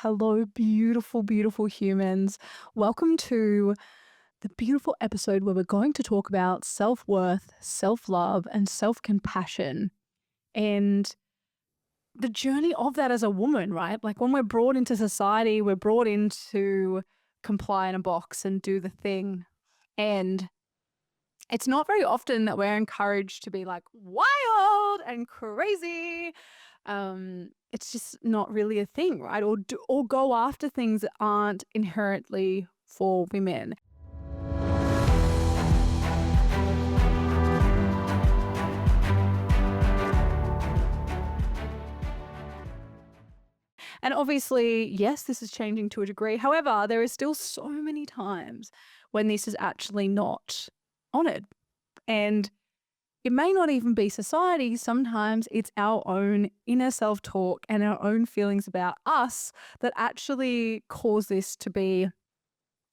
Hello, beautiful, beautiful humans. Welcome to the beautiful episode where we're going to talk about self-worth, self-love, and self-compassion and the journey of that as a woman, right? Like when we're brought into society, we're brought in to comply in a box and do the thing. And it's not very often that we're encouraged to be like wild and crazy. It's just not really a thing, right? Or go after things that aren't inherently for women. And obviously, yes, this is changing to a degree. However, there is still so many times when this is actually not honored. And it may not even be society. Sometimes it's our own inner self-talk and our own feelings about us that actually cause this to be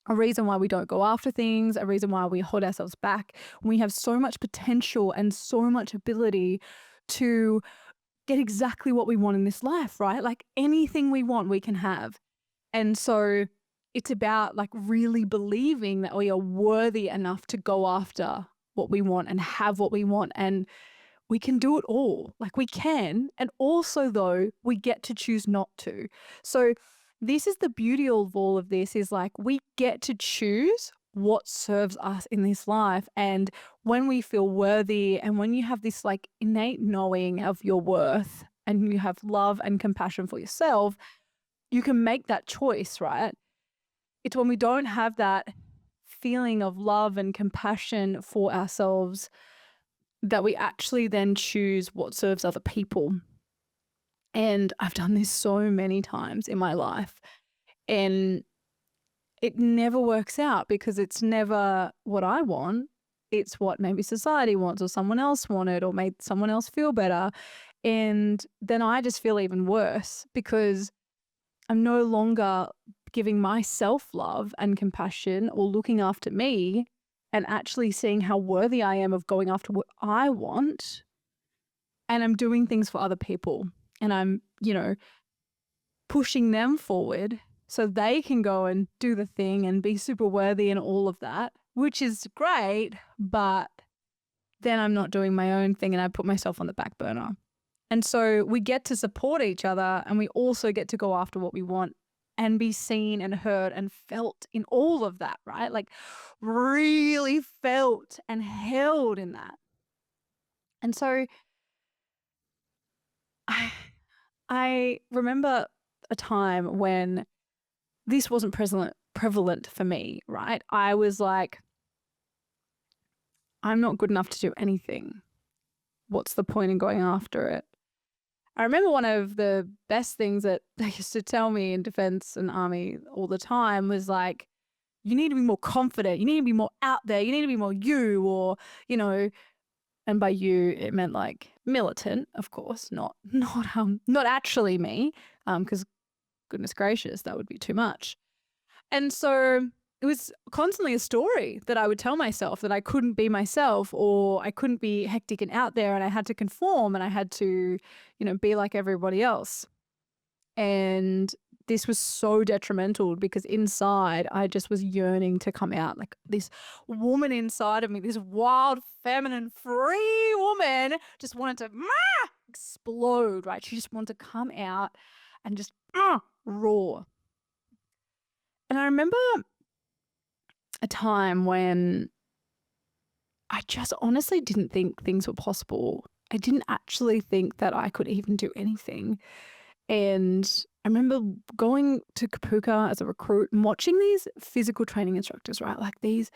a reason why we don't go after things, a reason why we hold ourselves back. We have so much potential and so much ability to get exactly what we want in this life, right? Like anything we want, we can have. And so it's about like really believing that we are worthy enough to go after what we want and have what we want. And we can do it all. Like we can. And also, though, we get to choose not to. So this is the beauty of all of this is like we get to choose what serves us in this life. And when we feel worthy and when you have this like innate knowing of your worth and you have love and compassion for yourself, you can make that choice, right? It's when we don't have that feeling of love and compassion for ourselves that we actually then choose what serves other people. And I've done this so many times in my life. And it never works out because it's never what I want. It's what maybe society wants or someone else wanted or made someone else feel better. And then I just feel even worse because I'm no longer giving myself love and compassion or looking after me and actually seeing how worthy I am of going after what I want. And I'm doing things for other people and I'm, pushing them forward so they can go and do the thing and be super worthy and all of that, which is great. But then I'm not doing my own thing and I put myself on the back burner. And so we get to support each other and we also get to go after what we want and be seen and heard and felt in all of that, right? Like really felt and held in that. And so I remember a time when this wasn't prevalent for me, right? I was like, I'm not good enough to do anything. What's the point in going after it? I remember one of the best things that they used to tell me in defense and army all the time was like, you need to be more confident. You need to be more out there. You need to be more you or, and by you, it meant like militant, of course, not actually me, because goodness gracious, that would be too much. And so it was constantly a story that I would tell myself that I couldn't be myself or I couldn't be hectic and out there and I had to conform and I had to, be like everybody else. And this was so detrimental because inside I just was yearning to come out. Like this woman inside of me, this wild, feminine, free woman just wanted to explode, right? She just wanted to come out and just roar. And I remember a time when I just honestly didn't think things were possible. I didn't actually think that I could even do anything. And I remember going to Kapuka as a recruit and watching these physical training instructors, right? Like these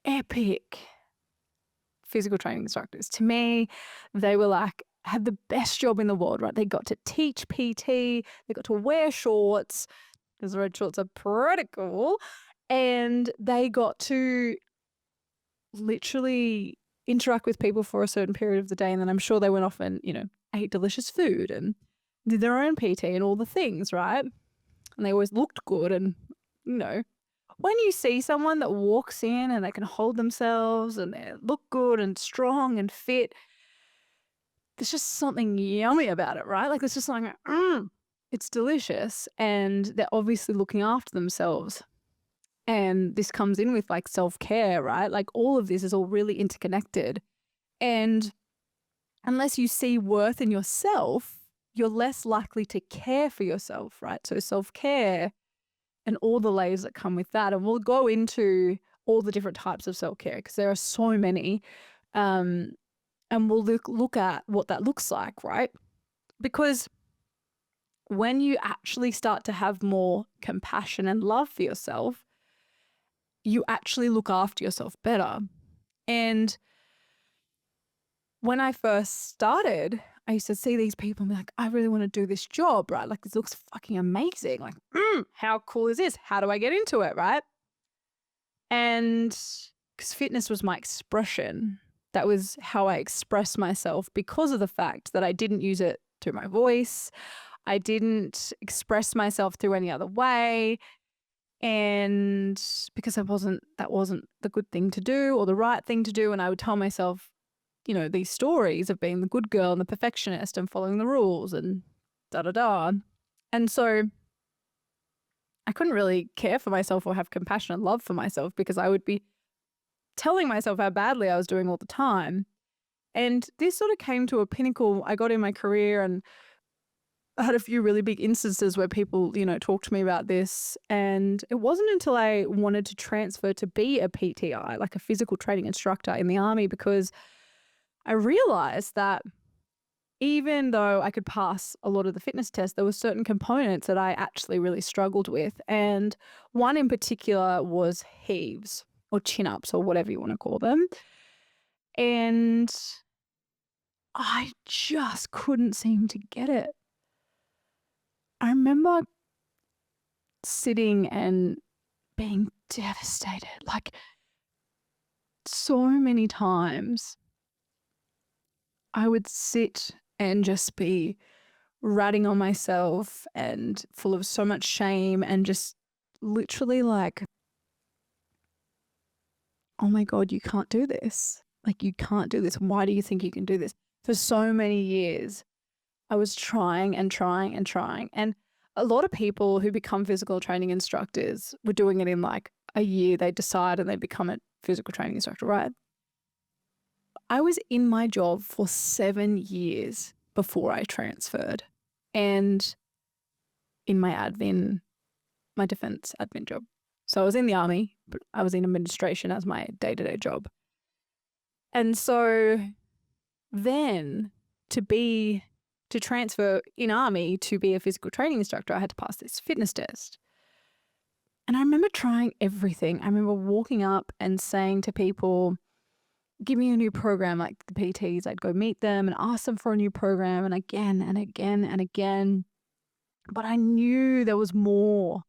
epic physical training instructors. To me, they were like, had the best job in the world, right? They got to teach PT, they got to wear shorts, because the red shorts are pretty cool. And they got to literally interact with people for a certain period of the day. And then I'm sure they went off and, ate delicious food and did their own PT and all the things, right? And they always looked good. And, when you see someone that walks in and they can hold themselves and they look good and strong and fit, there's just something yummy about it, right? Like it's just like, it's delicious, and they're obviously looking after themselves. And this comes in with like self-care, right? Like all of this is all really interconnected. And unless you see worth in yourself, you're less likely to care for yourself, right? So self-care and all the layers that come with that. And we'll go into all the different types of self-care because there are so many. And we'll look at what that looks like, right? Because when you actually start to have more compassion and love for yourself, you actually look after yourself better. And when I first started, I used to see these people and be like, I really want to do this job, right? Like, this looks fucking amazing. Like, how cool is this? How do I get into it, right? And because fitness was my expression, that was how I expressed myself because of the fact that I didn't use it through my voice. I didn't express myself through any other way. And because that wasn't the good thing to do or the right thing to do. And I would tell myself, you know, these stories of being the good girl and the perfectionist and following the rules and da da da. And so I couldn't really care for myself or have compassion and love for myself because I would be telling myself how badly I was doing all the time. And this sort of came to a pinnacle I got in my career, and I had a few really big instances where people, you know, talked to me about this. And it wasn't until I wanted to transfer to be a PTI, like a physical training instructor in the army, because I realized that even though I could pass a lot of the fitness tests, there were certain components that I actually really struggled with. And one in particular was heaves or chin-ups or whatever you want to call them. And I just couldn't seem to get it. I remember sitting and being devastated, like so many times I would sit and just be ratting on myself and full of so much shame and just literally like, oh my God, you can't do this. Like, you can't do this. Why do you think you can do this? For so many years, I was trying and trying and trying. And a lot of people who become physical training instructors were doing it in like a year. They decide and they become a physical training instructor, right? I was in my job for 7 years before I transferred. And in my defense admin job. So I was in the army, but I was in administration as my day-to-day job. And so then to transfer in army to be a physical training instructor, I had to pass this fitness test. And I remember trying everything. I remember walking up and saying to people, give me a new program, like the PTs. I'd go meet them and ask them for a new program, and again and again and again. But I knew there was more.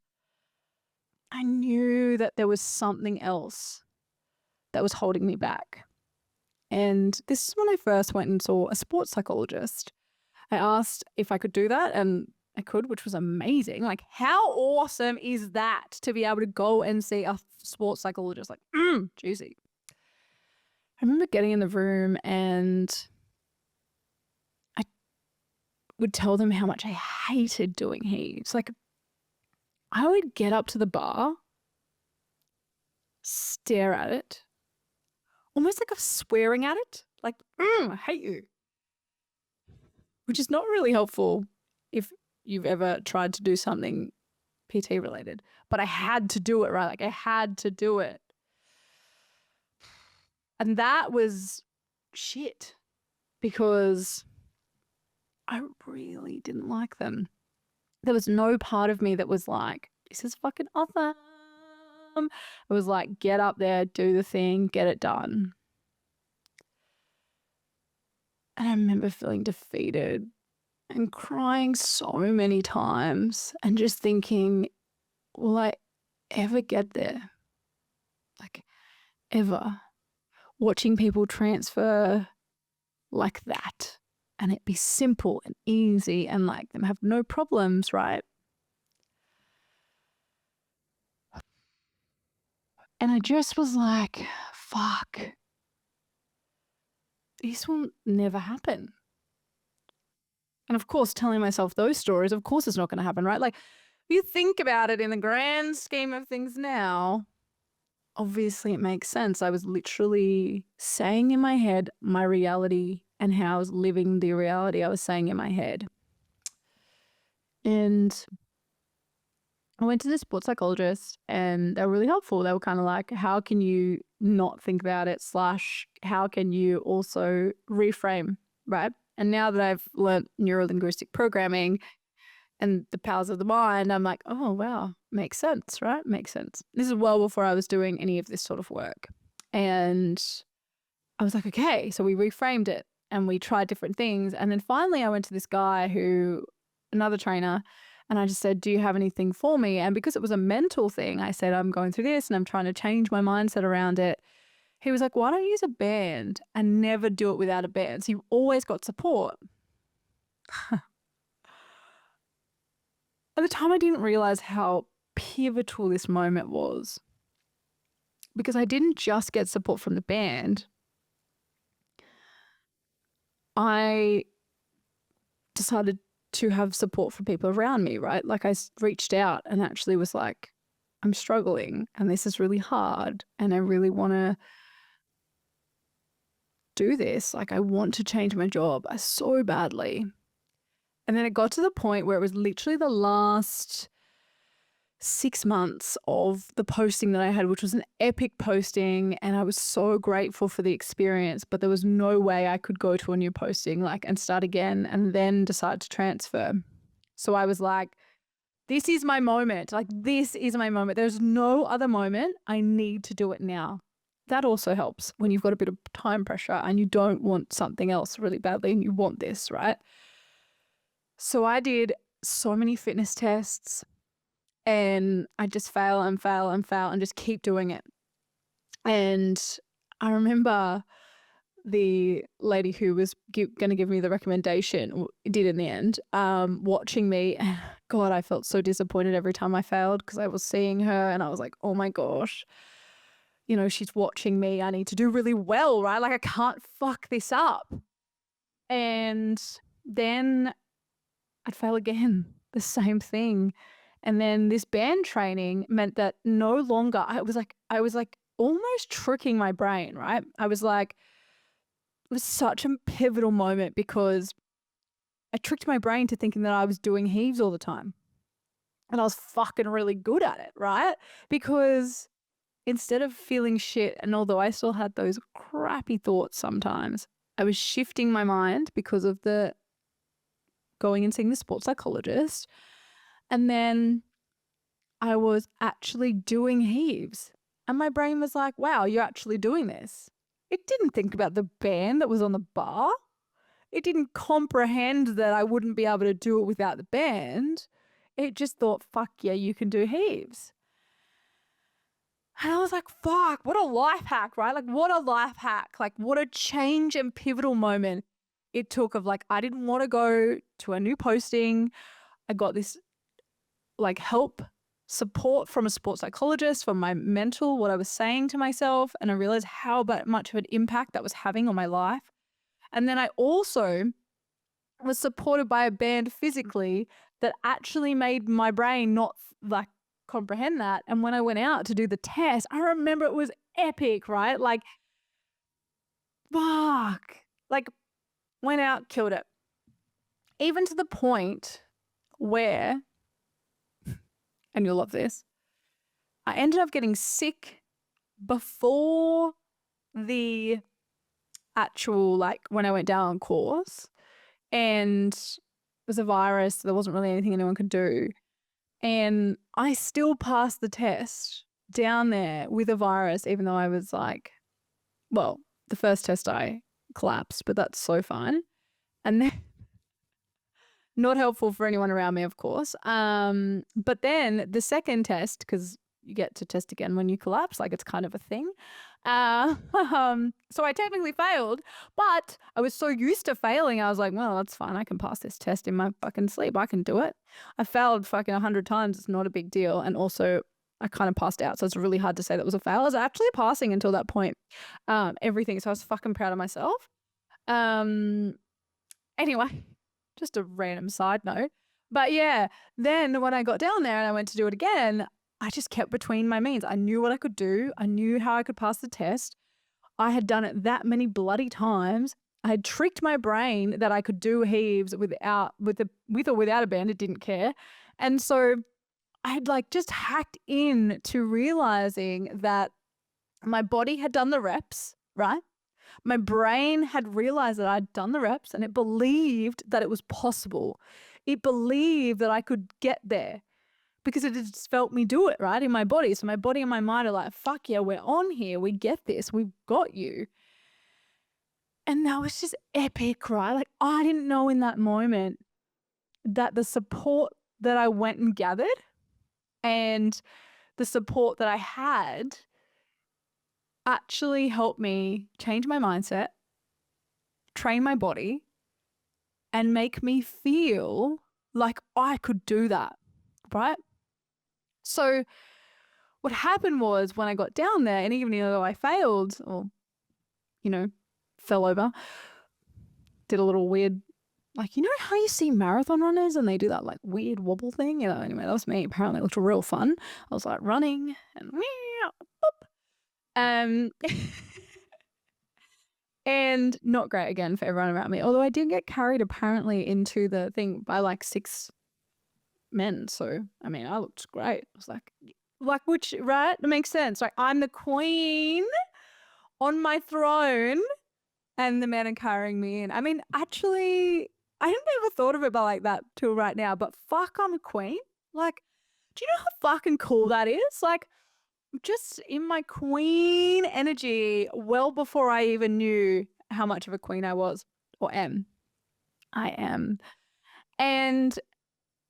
I knew that there was something else that was holding me back. And this is when I first went and saw a sports psychologist. I asked if I could do that, and I could, which was amazing. Like, how awesome is that to be able to go and see a sports psychologist? Like, juicy. I remember getting in the room and I would tell them how much I hated doing heaves. Like, I would get up to the bar, stare at it, almost like I'm swearing at it. Like, I hate you. Which is not really helpful if you've ever tried to do something PT related. But I had to do it, right? Like, I had to do it. And that was shit because I really didn't like them. There was no part of me that was like, this is fucking awesome. It was like, get up there, do the thing, get it done. And I remember feeling defeated and crying so many times and just thinking, will I ever get there? Like, ever. Watching people transfer like that and it be simple and easy and like them have no problems, right? And I just was like, fuck, this will never happen. And of course, telling myself those stories, of course, it's not going to happen, right? Like, if you think about it in the grand scheme of things now, obviously it makes sense. I was literally saying in my head my reality and how I was living the reality I was saying in my head. And I went to this sports psychologist and they were really helpful. They were kind of like, how can you not think about it? / how can you also reframe, right? And now that I've learned neuro-linguistic programming and the powers of the mind, I'm like, oh, wow, makes sense, right? Makes sense. This is well before I was doing any of this sort of work. And I was like, okay. So we reframed it and we tried different things. And then finally I went to this guy another trainer, and I just said, do you have anything for me? And because it was a mental thing, I said, I'm going through this and I'm trying to change my mindset around it. He was like, why don't you use a band and never do it without a band? So you've always got support. At the time, I didn't realize how pivotal this moment was, because I didn't just get support from the band. I decided to have support from people around me, right? Like I reached out and actually was like, I'm struggling and this is really hard and I really want to do this. Like I want to change my job so badly. And then it got to the point where it was literally the last 6 months of the posting that I had, which was an epic posting. And I was so grateful for the experience, but there was no way I could go to a new posting and start again and then decide to transfer. So I was like, this is my moment. Like, this is my moment. There's no other moment. I need to do it now. That also helps when you've got a bit of time pressure and you don't want something else really badly and you want this, right? So I did so many fitness tests and I just fail and fail and fail and just keep doing it. And I remember the lady who was going to give me the recommendation did in the end, watching me. God, I felt so disappointed every time I failed because I was seeing her and I was like, oh my gosh, you know, she's watching me. I need to do really well, right? Like I can't fuck this up. And then I'd fail again, the same thing. And then this band training meant that no longer, I was like almost tricking my brain, right? I was like, it was such a pivotal moment because I tricked my brain to thinking that I was doing heaves all the time. And I was fucking really good at it, right? Because instead of feeling shit, and although I still had those crappy thoughts sometimes, I was shifting my mind because of the going and seeing the sports psychologist. And then I was actually doing heaves. And my brain was like, wow, you're actually doing this. It didn't think about the band that was on the bar. It didn't comprehend that I wouldn't be able to do it without the band. It just thought, fuck yeah, you can do heaves. And I was like, fuck, what a life hack, right? Like, what a life hack. Like, what a change and pivotal moment it took of I didn't want to go to a new posting. I got this help, support from a sports psychologist, from my mental, what I was saying to myself. And I realized how much of an impact that was having on my life. And then I also was supported by a band physically that actually made my brain not comprehend that. And when I went out to do the test, I remember it was epic, right? Fuck. Went out, killed it. Even to the point where, and you'll love this, I ended up getting sick before the actual, when I went down on course. And it was a virus. So there wasn't really anything anyone could do. And I still passed the test down there with a virus, even though I was the first test I collapsed, but that's so fine. And then not helpful for anyone around me, of course. But then the second test, because you get to test again when you collapse, it's kind of a thing. So I technically failed, but I was so used to failing. I was like, well, that's fine. I can pass this test in my fucking sleep. I can do it. I failed fucking 100 times. It's not a big deal. And also I kind of passed out. So it's really hard to say that was a fail. I was actually passing until that point. Everything. So I was fucking proud of myself. Anyway, Just a random side note. But yeah, then when I got down there and I went to do it again, I just kept between my means. I knew what I could do. I knew how I could pass the test. I had done it that many bloody times. I had tricked my brain that I could do heaves with or without a band. It didn't care. And so I had like just hacked in to realizing that my body had done the reps, right? My brain had realized that I'd done the reps and it believed that it was possible. It believed that I could get there because it just felt me do it, right, in my body. So my body and my mind are like, fuck yeah, we're on here. We get this. We've got you. And that was just epic, right? Like I didn't know in that moment that the support that I went and gathered and the support that I had actually helped me change my mindset, train my body, and make me feel like I could do that, right? So what happened was when I got down there, and even though I failed or, fell over, did a little weird, like, how you see marathon runners and they do that like weird wobble thing? Anyway, that was me. Apparently it looked real fun. I was like running and um and not great again for everyone around me. Although I did get carried apparently into the thing by like 6 men. So, I mean, I looked great. I was like, which, right? That makes sense. Like, I'm the queen on my throne and the men are carrying me in. I mean, actually, I hadn't ever thought of it like that till right now, but fuck, I'm a queen. Like, do you know how fucking cool that is? Like, just in my queen energy well before I even knew how much of a queen I was or am. I am. And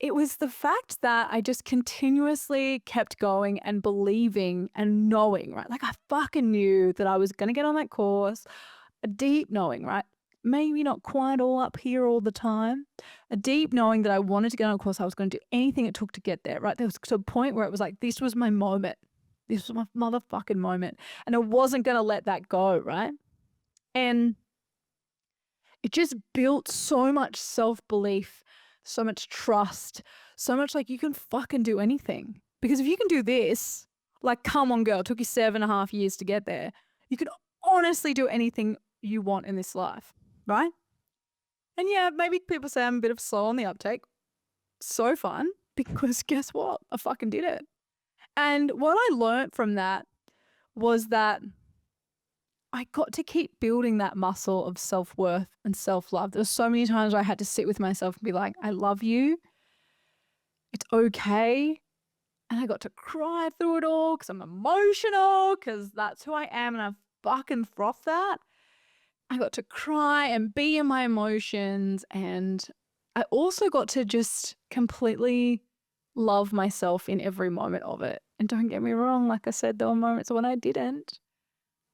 it was the fact that I just continuously kept going and believing and knowing, right? Like I fucking knew that I was going to get on that course, a deep knowing, right? Maybe not quite all up here all the time, a deep knowing that I wanted to get on a course. I was going to do anything it took to get there, right? There was to a point where it was like, this was my moment. This was my motherfucking moment. And I wasn't going to let that go, right? And it just built so much self-belief, so much trust, so much like you can fucking do anything. Because if you can do this, like, come on, girl, it took you 7.5 years to get there. You can honestly do anything you want in this life, right? And yeah, maybe people say I'm a bit of slow on the uptake. So fun, because guess what? I fucking did it. And what I learned from that was that I got to keep building that muscle of self-worth and self-love. There were so many times where I had to sit with myself and be like, I love you. It's okay. And I got to cry through it all because I'm emotional, because that's who I am and I fucking froth that. I got to cry and be in my emotions. And I also got to just completely love myself in every moment of it. And don't get me wrong, like I said, there were moments when I didn't.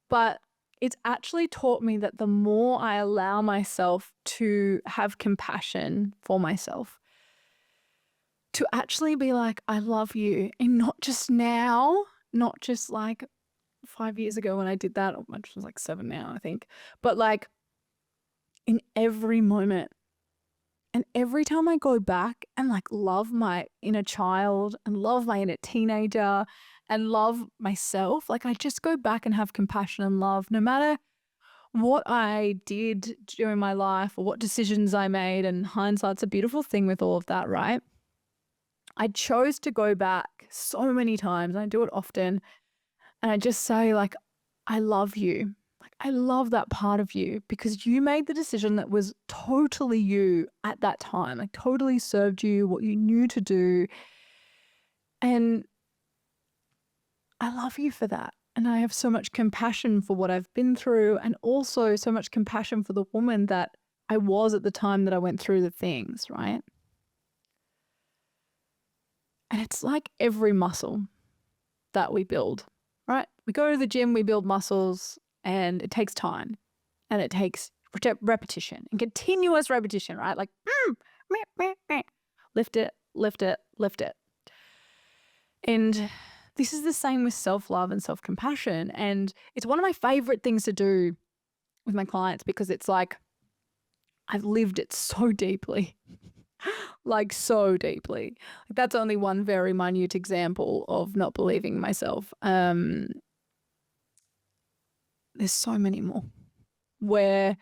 But it's actually taught me that the more I allow myself to have compassion for myself, to actually be like, I love you, and not just now, not just like 5 years ago when I did that, which was like 7 now, I think, but like in every moment. And every time I go back and like love my inner child and love my inner teenager and love myself, like I just go back and have compassion and love no matter what I did during my life or what decisions I made. And hindsight's a beautiful thing with all of that, right? I chose to go back so many times. And I do it often. And I just say like, I love you. Like, I love that part of you because you made the decision that was totally you at that time, like totally served you, what you knew to do. And I love you for that. And I have so much compassion for what I've been through and also so much compassion for the woman that I was at the time that I went through the things, right? And it's like every muscle that we build, right? We go to the gym, we build muscles, and it takes time and it takes repetition and continuous repetition, right? Like, lift it, lift it, lift it. And this is the same with self-love and self-compassion. And it's one of my favorite things to do with my clients because it's like, I've lived it so deeply, like so deeply. Like, that's only one very minute example of not believing myself. There's so many more where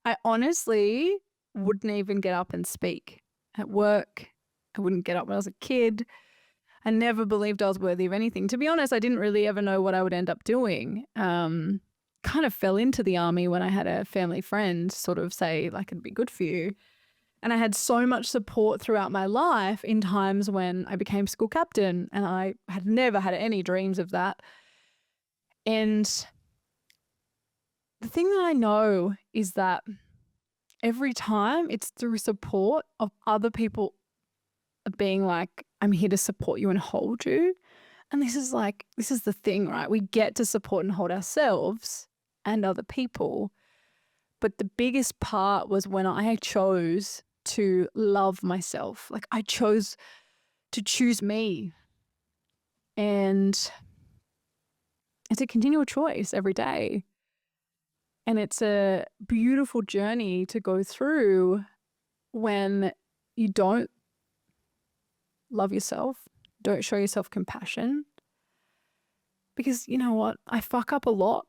I honestly wouldn't even get up and speak at work. I wouldn't get up when I was a kid. I never believed I was worthy of anything. To be honest, I didn't really ever know what I would end up doing. Kind of fell into the army when I had a family friend sort of say, like, it'd be good for you. And I had so much support throughout my life in times when I became school captain, and I had never had any dreams of that. And the thing that I know is that every time it's through support of other people being like, I'm here to support you and hold you. And this is the thing, right? We get to support and hold ourselves and other people. But the biggest part was when I chose to love myself. Like, I chose to choose me. And it's a continual choice every day. And it's a beautiful journey to go through when you don't love yourself, don't show yourself compassion. Because you know what? I fuck up a lot.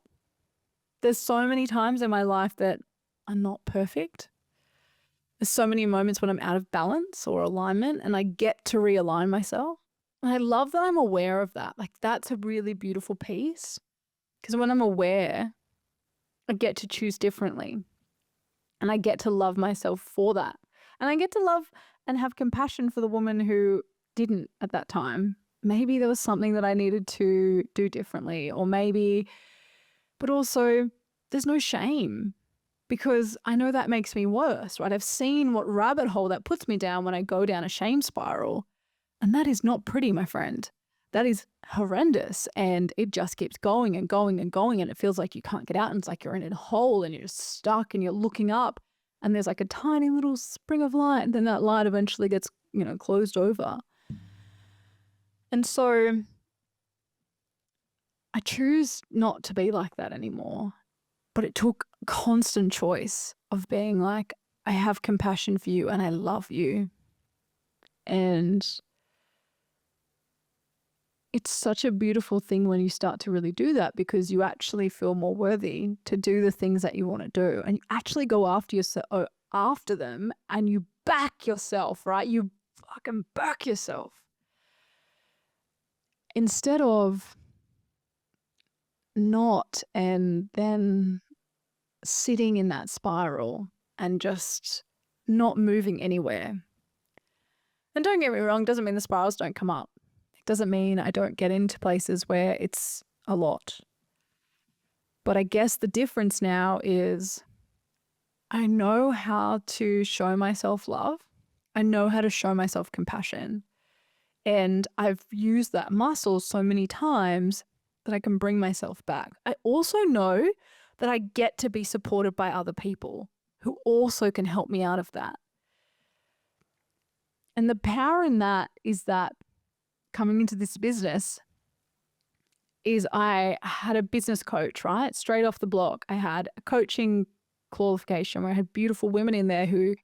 There's so many times in my life that are not perfect. There's so many moments when I'm out of balance or alignment, and I get to realign myself. And I love that I'm aware of that. Like, that's a really beautiful piece. Because when I'm aware, I get to choose differently. And I get to love myself for that. And I get to love and have compassion for the woman who didn't at that time. Maybe there was something that I needed to do differently, or maybe, but also there's no shame, because I know that makes me worse, right? I've seen what rabbit hole that puts me down when I go down a shame spiral. And that is not pretty, my friend. That is horrendous. And it just keeps going and going and going. And it feels like you can't get out. And it's like you're in a hole and you're just stuck and you're looking up. And there's like a tiny little spring of light. And then that light eventually gets, closed over. And so I choose not to be like that anymore. But it took constant choice of being like, I have compassion for you and I love you. And it's such a beautiful thing when you start to really do that, because you actually feel more worthy to do the things that you want to do. And you actually go after them and you back yourself, right? You fucking back yourself. Instead of not and then sitting in that spiral and just not moving anywhere. And don't get me wrong, doesn't mean the spirals don't come up. It doesn't mean I don't get into places where it's a lot. But I guess the difference now is I know how to show myself love. I know how to show myself compassion. And I've used that muscle so many times that I can bring myself back. I also know that I get to be supported by other people who also can help me out of that. And the power in that is that coming into this business is I had a business coach, right? Straight off the block. I had a coaching qualification where I had beautiful women in there who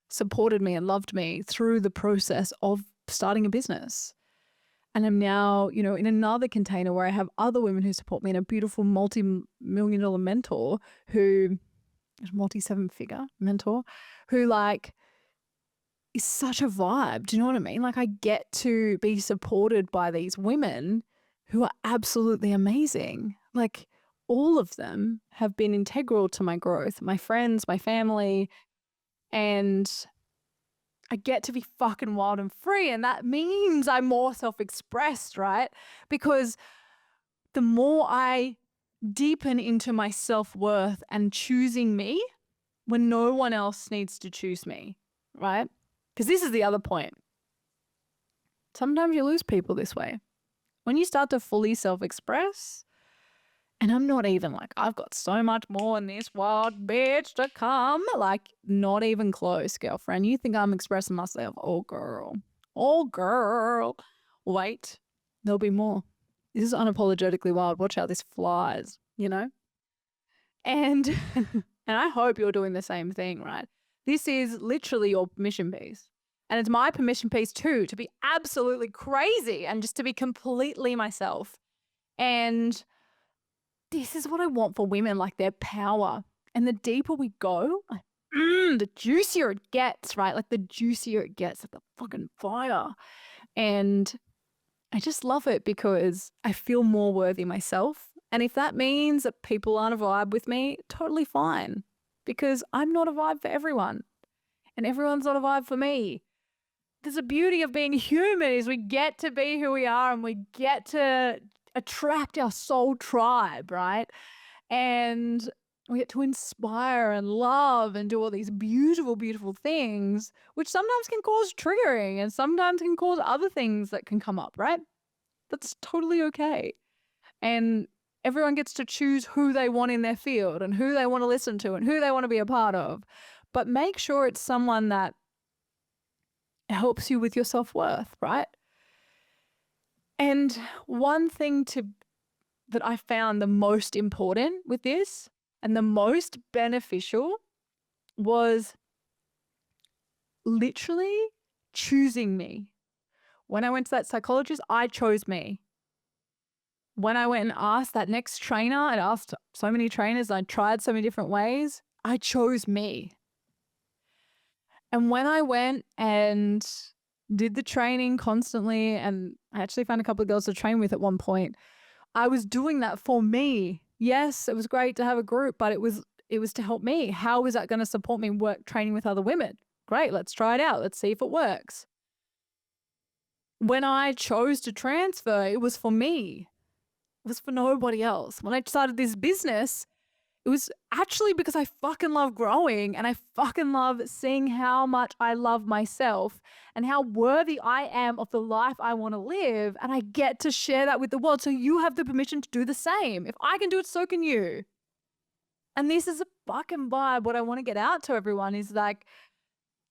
supported me and loved me through the process of starting a business. And I'm now, in another container where I have other women who support me and a beautiful multi-million-dollar mentor who is multi-seven-figure mentor who is such a vibe. Do you know what I mean? Like, I get to be supported by these women who are absolutely amazing. Like, all of them have been integral to my growth, my friends, my family, and I get to be fucking wild and free. And that means I'm more self-expressed, right? Because the more I deepen into my self-worth and choosing me when no one else needs to choose me, right? Because this is the other point. Sometimes you lose people this way. When you start to fully self-express, and I'm not even like, I've got so much more in this wild bitch to come. Like, not even close, girlfriend. You think I'm expressing myself? Oh, girl. Oh, girl. Wait, there'll be more. This is unapologetically wild. Watch how this flies, And, and I hope you're doing the same thing, right? This is literally your permission piece. And it's my permission piece too, to be absolutely crazy and just to be completely myself. And this is what I want for women, like their power. And the deeper we go, like, the juicier it gets, right? Like the juicier it gets, like the fucking fire. And I just love it because I feel more worthy myself. And if that means that people aren't a vibe with me, totally fine. Because I'm not a vibe for everyone. And everyone's not a vibe for me. There's a beauty of being human is we get to be who we are and we get to attract our soul tribe, right? And we get to inspire and love and do all these beautiful, beautiful things, which sometimes can cause triggering and sometimes can cause other things that can come up, right? That's totally okay. And everyone gets to choose who they want in their field and who they want to listen to and who they want to be a part of. But make sure it's someone that helps you with your self-worth, right? And one thing that I found the most important with this and the most beneficial was literally choosing me. When I went to that psychologist, I chose me. When I went and asked that next trainer, I asked so many trainers, I tried so many different ways, I chose me. And when I went and did the training constantly, and I actually found a couple of girls to train with at one point, I was doing that for me. Yes, it was great to have a group, but it was to help me. How is that going to support me training with other women? Great, let's try it out. Let's see if it works. When I chose to transfer, it was for me. It was for nobody else. When I started this business, it was actually because I fucking love growing and I fucking love seeing how much I love myself and how worthy I am of the life I want to live. And I get to share that with the world. So you have the permission to do the same. If I can do it, so can you. And this is a fucking vibe. What I want to get out to everyone is like,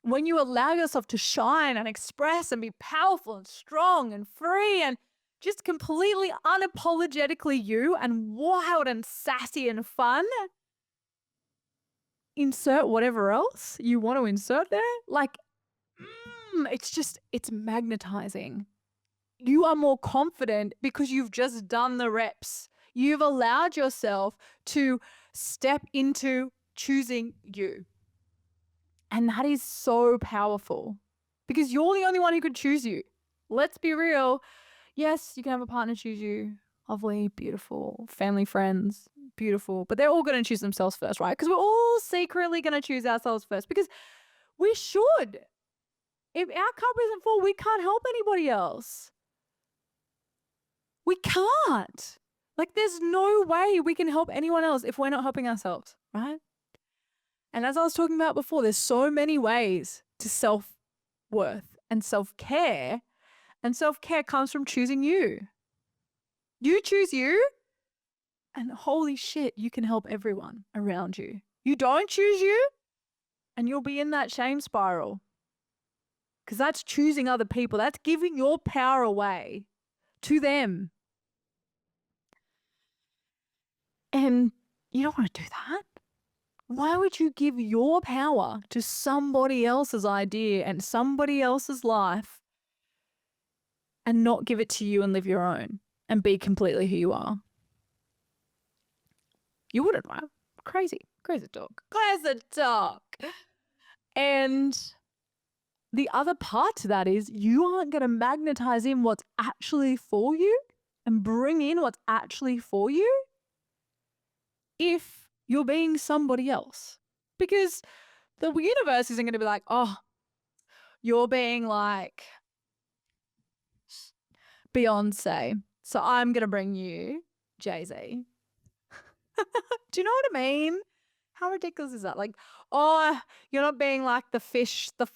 when you allow yourself to shine and express and be powerful and strong and free and just completely unapologetically you and wild and sassy and fun, insert whatever else you want to insert there. Like, it's magnetizing. You are more confident because you've just done the reps. You've allowed yourself to step into choosing you. And that is so powerful because you're the only one who could choose you. Let's be real. Yes, you can have a partner choose you. Lovely, beautiful, family, friends, beautiful. But they're all going to choose themselves first, right? Because we're all secretly going to choose ourselves first because we should. If our cup isn't full, we can't help anybody else. We can't. Like, there's no way we can help anyone else if we're not helping ourselves, right? And as I was talking about before, there's so many ways to self-worth and self-care. And self-care comes from choosing you. You choose you, and holy shit, you can help everyone around you. You don't choose you, and you'll be in that shame spiral. Because that's choosing other people. That's giving your power away to them. And you don't want to do that. Why would you give your power to somebody else's idea and somebody else's life and not give it to you and live your own and be completely who you are? You wouldn't, right? Crazy talk. Crazy talk. And the other part to that is you aren't going to magnetize in what's actually for you and bring in what's actually for you if you're being somebody else. Because the universe isn't going to be like, oh, you're being like Beyonce, so I'm going to bring you Jay-Z. Do you know what I mean? How ridiculous is that? Like, oh, you're not being like the fish, the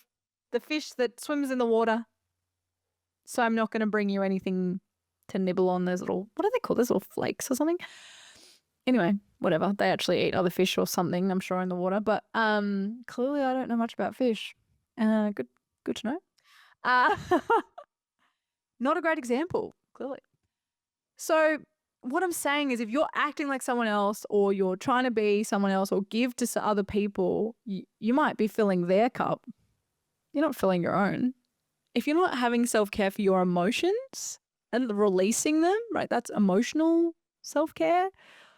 fish that swims in the water. So I'm not going to bring you anything to nibble on those little, what are they called? Those little flakes or something. Anyway, whatever. They actually eat other fish or something, I'm sure, in the water. But clearly I don't know much about fish. Good to know. Not a great example, clearly. So what I'm saying is if you're acting like someone else or you're trying to be someone else or give to other people, you might be filling their cup. You're not filling your own. If you're not having self-care for your emotions and releasing them, right? That's emotional self-care,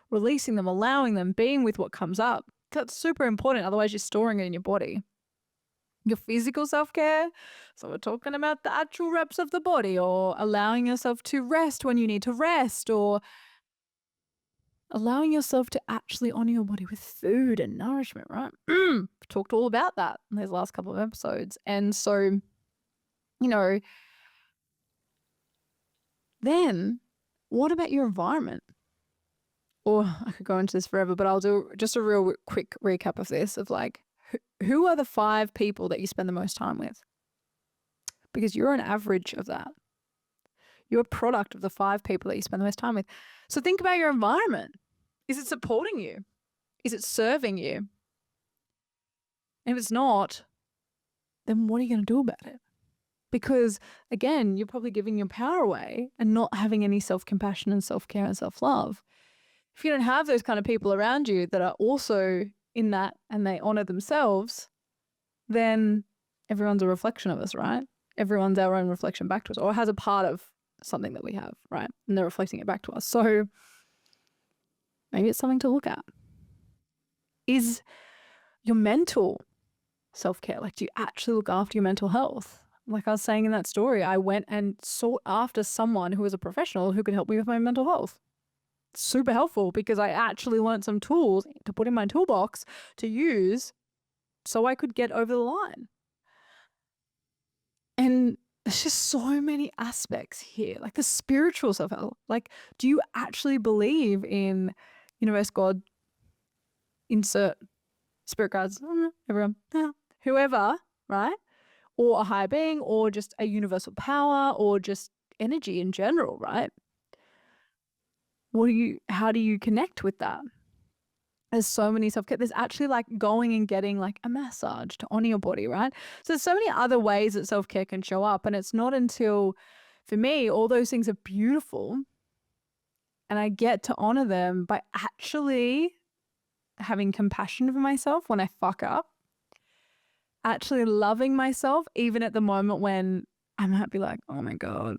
releasing them, allowing them, being with what comes up. That's super important. Otherwise, you're storing it in your body. Your physical self-care. So we're talking about the actual reps of the body, or allowing yourself to rest when you need to rest, or allowing yourself to actually honor your body with food and nourishment, right? Talked all about that in these last couple of episodes. And so, then what about your environment? Or I could go into this forever, but I'll do just a real quick recap of this, of like, who are the 5 people that you spend the most time with? Because you're an average of that. You're a product of the 5 people that you spend the most time with. So think about your environment. Is it supporting you? Is it serving you? And if it's not, then what are you going to do about it? Because again, you're probably giving your power away and not having any self-compassion and self-care and self-love. If you don't have those kind of people around you that are also in that and they honor themselves, then everyone's a reflection of us, right? Everyone's our own reflection back to us, or has a part of something that we have, right? And they're reflecting it back to us. So maybe it's something to look at. Is your mental self-care, like, do you actually look after your mental health? Like I was saying in that story, I went and sought after someone who was a professional who could help me with my mental health. Super helpful, because I actually learned some tools to put in my toolbox to use so I could get over the line. And there's just so many aspects here, like the spiritual self-help. Like, do you actually believe in universe, God, insert spirit guides, everyone, whoever, right? Or a higher being, or just a universal power, or just energy in general, right? How do you connect with that? There's so many self-care. There's actually like going and getting like a massage to honor your body, right? So there's so many other ways that self-care can show up. And it's not until, for me, all those things are beautiful and I get to honor them by actually having compassion for myself when I fuck up, actually loving myself, even at the moment when I might be like, oh my God,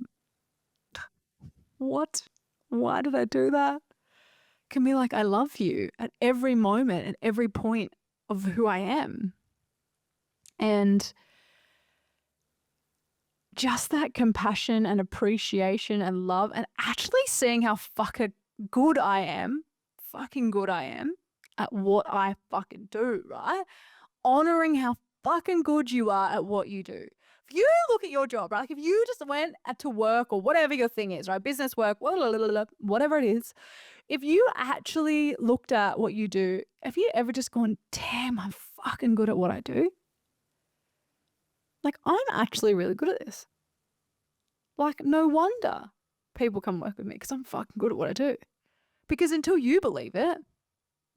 what? Why did I do that? Can be like, I love you at every moment, at every point of who I am. And just that compassion and appreciation and love, and actually seeing how fucking good I am at what I fucking do, right? Honoring how fucking good you are at what you do. If you look at your job, right? Like if you just went to work or whatever your thing is, right? Business work, whatever it is. If you actually looked at what you do, have you ever just gone, damn, I'm fucking good at what I do? Like, I'm actually really good at this. Like, no wonder people come work with me, because I'm fucking good at what I do. Because until you believe it,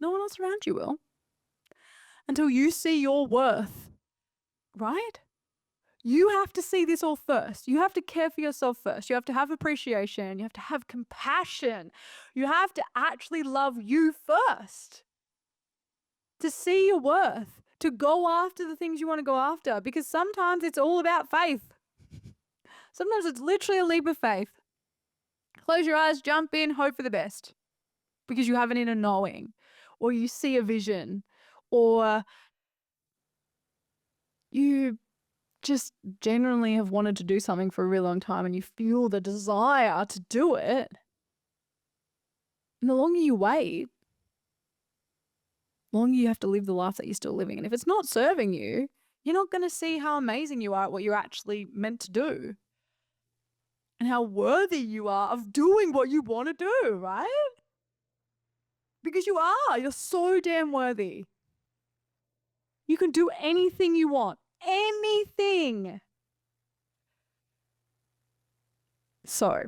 no one else around you will. Until you see your worth, right? You have to see this all first. You have to care for yourself first. You have to have appreciation. You have to have compassion. You have to actually love you first to see your worth, to go after the things you want to go after. Because sometimes it's all about faith. Sometimes it's literally a leap of faith. Close your eyes, jump in, hope for the best. Because you have an inner knowing, or you see a vision, or you just genuinely have wanted to do something for a really long time and you feel the desire to do it. And the longer you wait, the longer you have to live the life that you're still living. And if it's not serving you, you're not going to see how amazing you are at what you're actually meant to do and how worthy you are of doing what you want to do, right? Because you're so damn worthy. You can do anything you want, anything. So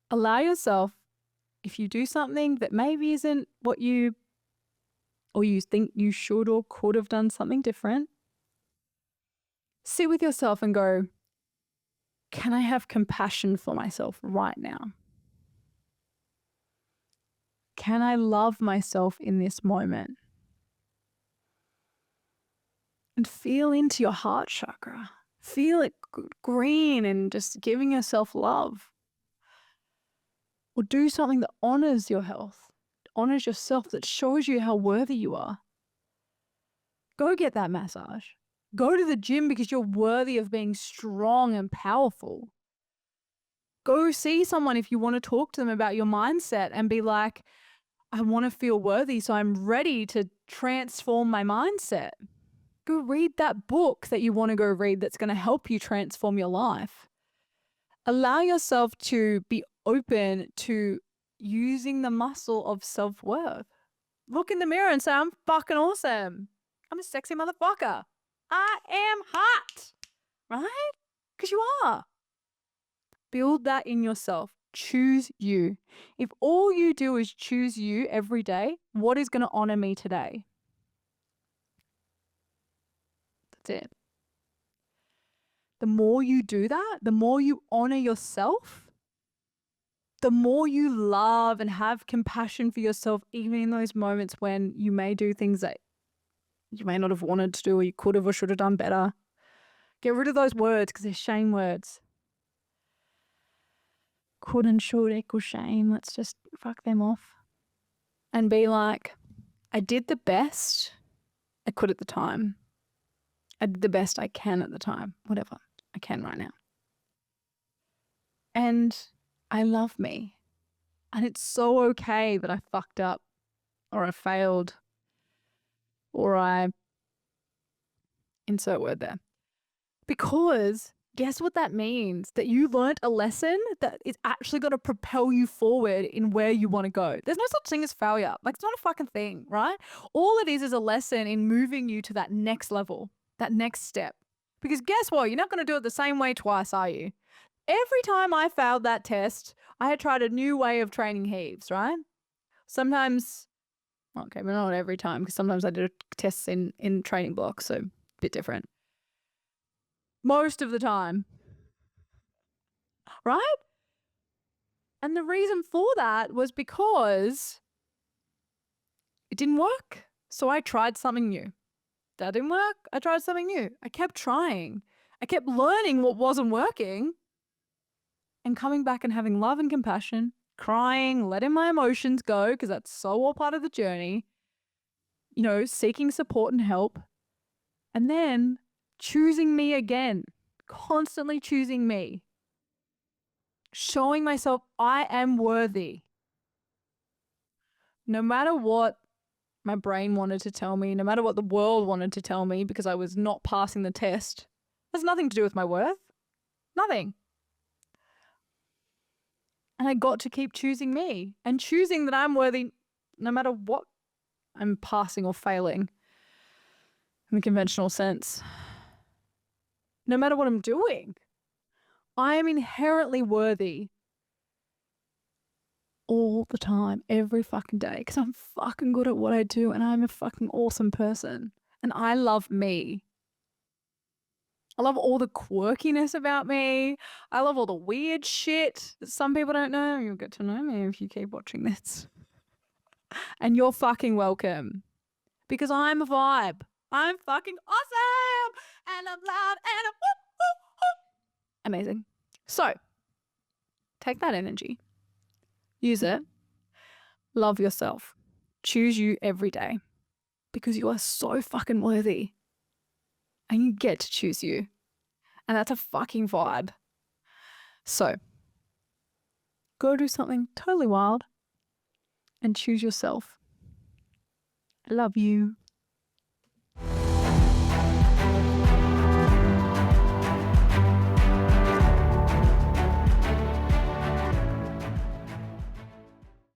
allow yourself, if you do something that maybe isn't what you, or you think you should or could have done something different, sit with yourself and go, can I have compassion for myself right now? Can I love myself in this moment? And feel into your heart chakra. Feel it green and just giving yourself love. Or do something that honors your health, honors yourself, that shows you how worthy you are. Go get that massage. Go to the gym because you're worthy of being strong and powerful. Go see someone if you want to talk to them about your mindset and be like, I want to feel worthy, so I'm ready to transform my mindset. Go read that book that you want to go read that's going to help you transform your life. Allow yourself to be open to using the muscle of self-worth. Look in the mirror and say, I'm fucking awesome. I'm a sexy motherfucker. I am hot, right? Because you are. Build that in yourself. Choose you. If all you do is choose you every day, what is going to honor me today? That's it. The more you do that, the more you honor yourself, the more you love and have compassion for yourself, even in those moments when you may do things that you may not have wanted to do, or you could have or should have done better. Get rid of those words because they're shame words. Could and should equal shame. Let's just fuck them off. And be like, I did the best I could at the time. I did the best I can at the time. Whatever I can right now. And I love me. And it's so okay that I fucked up or I failed or I insert word there. Because guess what that means? That you learned a lesson that is actually going to propel you forward in where you want to go. There's no such thing as failure. Like, it's not a fucking thing, right? All it is a lesson in moving you to that next level, that next step. Because guess what? You're not going to do it the same way twice, are you? Every time I failed that test, I had tried a new way of training heaves, right? Sometimes, okay, but not every time, because sometimes I did tests in training blocks, so a bit different. Most of the time, right? And the reason for that was because it didn't work. So I tried something new. That didn't work. I tried something new. I kept trying. I kept learning what wasn't working and coming back and having love and compassion, crying, letting my emotions go, because that's so all part of the journey, you know, seeking support and help, and then choosing me again, constantly choosing me, showing myself I am worthy. No matter what my brain wanted to tell me, no matter what the world wanted to tell me because I was not passing the test, has nothing to do with my worth. Nothing. And I got to keep choosing me and choosing that I'm worthy no matter what I'm passing or failing in the conventional sense. No matter what I'm doing, I am inherently worthy all the time, every fucking day, because I'm fucking good at what I do and I'm a fucking awesome person. And I love me. I love all the quirkiness about me. I love all the weird shit that some people don't know. You'll get to know me if you keep watching this. And you're fucking welcome. Because I'm a vibe. I'm fucking awesome. And I'm loud and I'm whoop, whoop, whoop. Amazing. So, take that energy. Use it. Love yourself. Choose you every day. Because you are so fucking worthy. And you get to choose you. And that's a fucking vibe. So, go do something totally wild and choose yourself. I love you.